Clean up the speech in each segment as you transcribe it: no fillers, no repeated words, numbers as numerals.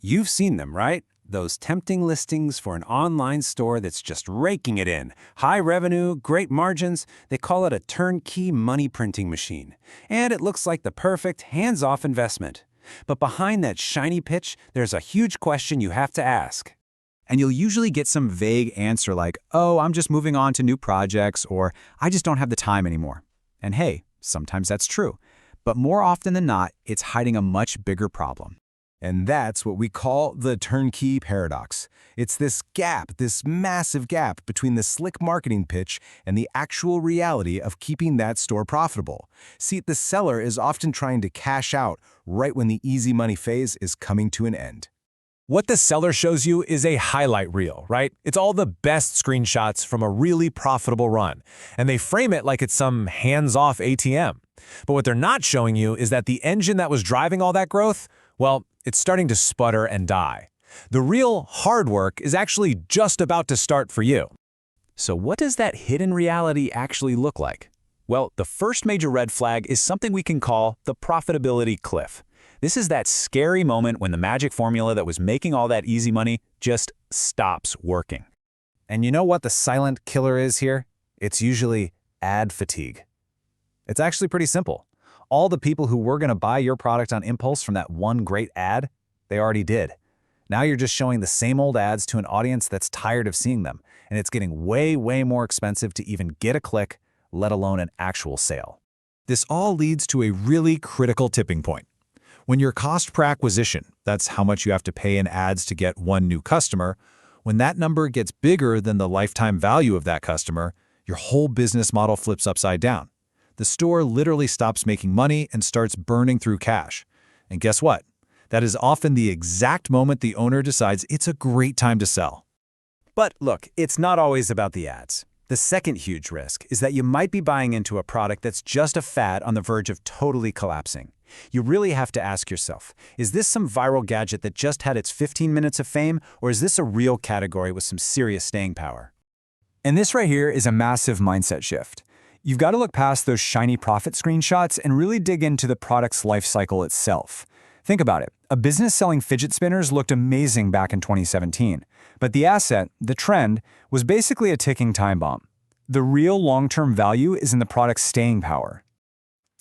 You've seen them, right? Those tempting listings for an online store that's just raking it in. High revenue, great margins. They call it a turnkey money printing machine. And it looks like the perfect hands-off investment. But behind that shiny pitch, there's a huge question you have to ask. And you'll usually get some vague answer like, oh, I'm just moving on to new projects, or I just don't have the time anymore. And hey, sometimes that's true. But more often than not, it's hiding a much bigger problem. And that's what we call the Turnkey Paradox. It's this gap, this massive gap between the slick marketing pitch and the actual reality of keeping that store profitable. See, the seller is often trying to cash out right when the easy money phase is coming to an end. What the seller shows you is a highlight reel, right? It's all the best screenshots from a really profitable run, and they frame it like it's some hands-off ATM. But what they're not showing you is that the engine that was driving all that growth, well, it's starting to sputter and die. The real hard work is actually just about to start for you. So what does that hidden reality actually look like? Well, the first major red flag is something we can call the profitability cliff. This is that scary moment when the magic formula that was making all that easy money just stops working. And you know what the silent killer is here? It's usually ad fatigue. It's actually pretty simple. All the people who were going to buy your product on impulse from that one great ad, they already did. Now you're just showing the same old ads to an audience that's tired of seeing them, and it's getting way, way more expensive to even get a click, let alone an actual sale. This all leads to a really critical tipping point. When your cost per acquisition, that's how much you have to pay in ads to get one new customer, when that number gets bigger than the lifetime value of that customer, your whole business model flips upside down. The store literally stops making money and starts burning through cash. And guess what? That is often the exact moment the owner decides it's a great time to sell. But look, it's not always about the ads. The second huge risk is that you might be buying into a product that's just a fad on the verge of totally collapsing. You really have to ask yourself, is this some viral gadget that just had its 15 minutes of fame, or is this a real category with some serious staying power? And this right here is a massive mindset shift. You've got to look past those shiny profit screenshots and really dig into the product's life cycle itself. Think about it. A business selling fidget spinners looked amazing back in 2017, but the asset, the trend, was basically a ticking time bomb. The real long-term value is in the product's staying power.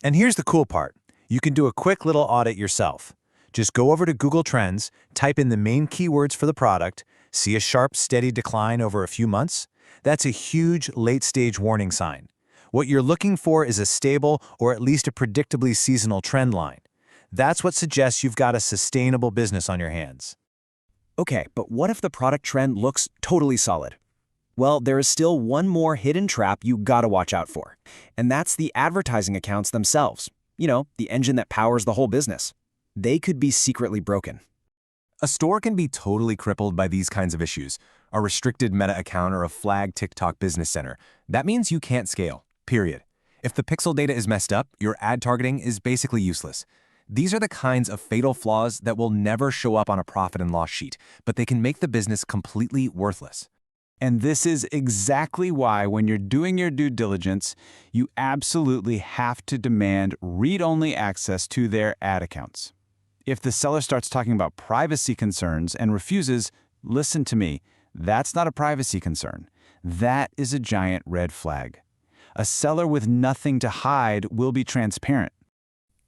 And here's the cool part. You can do a quick little audit yourself. Just go over to Google Trends, type in the main keywords for the product, see a sharp, steady decline over a few months. That's a huge late-stage warning sign. What you're looking for is a stable or at least a predictably seasonal trend line. That's what suggests you've got a sustainable business on your hands. Okay, but what if the product trend looks totally solid? Well, there is still one more hidden trap you gotta watch out for, and that's the advertising accounts themselves. You know, the engine that powers the whole business. They could be secretly broken. A store can be totally crippled by these kinds of issues. A restricted Meta account or a flagged TikTok business center. That means you can't scale. Period. If the pixel data is messed up, your ad targeting is basically useless. These are the kinds of fatal flaws that will never show up on a profit and loss sheet, but they can make the business completely worthless. And this is exactly why when you're doing your due diligence, you absolutely have to demand read-only access to their ad accounts. If the seller starts talking about privacy concerns and refuses, listen to me, that's not a privacy concern. That is a giant red flag. A seller with nothing to hide will be transparent.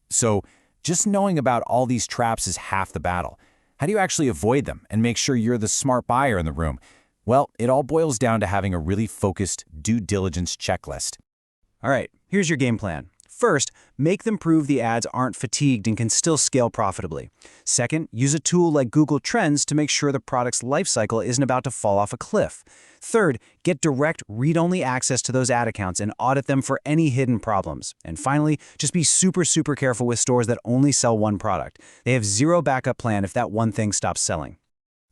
So, just knowing about all these traps is half the battle. How do you actually avoid them and make sure you're the smart buyer in the room? Well, it all boils down to having a really focused due diligence checklist. All right, here's your game plan. First, make them prove the ads aren't fatigued and can still scale profitably. Second, use a tool like Google Trends to make sure the product's lifecycle isn't about to fall off a cliff. Third, get direct read-only access to those ad accounts and audit them for any hidden problems. And finally, just be super careful with stores that only sell one product. They have zero backup plan if that one thing stops selling.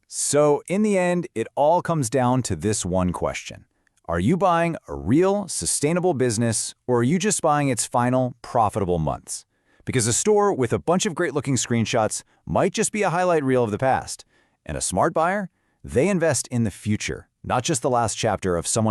So, in the end, it all comes down to this one question. Are you buying a real, sustainable business, or are you just buying its final, profitable months? Because a store with a bunch of great-looking screenshots might just be a highlight reel of the past. And a smart buyer? They invest in the future, not just the last chapter of someone